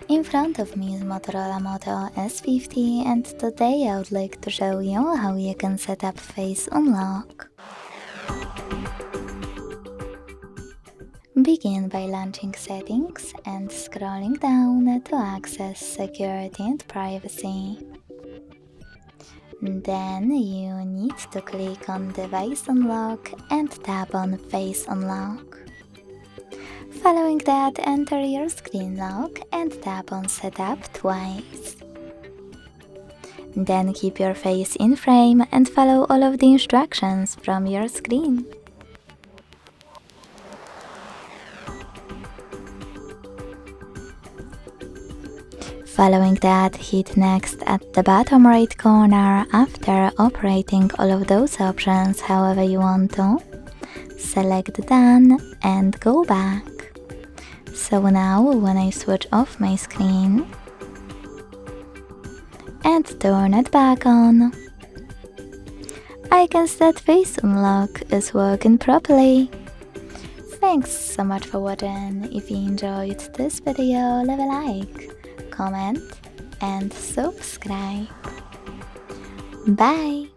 In front of me is Motorola Moto S50, and today I would like to show you how you can set up face unlock. Begin by launching settings and scrolling down to access security and privacy. Then you need to click on device unlock and tap on face unlock. Following that, enter your screen lock and tap on setup twice. Then keep your face in frame and follow all of the instructions from your screen. Following that, hit next at the bottom right corner after operating all of those options however you want to. Select done and go back. So now when I switch off my screen and turn it back on, I can see that face unlock is working properly. Thanks so much for watching. If you enjoyed this video, leave a like, comment and subscribe. Bye!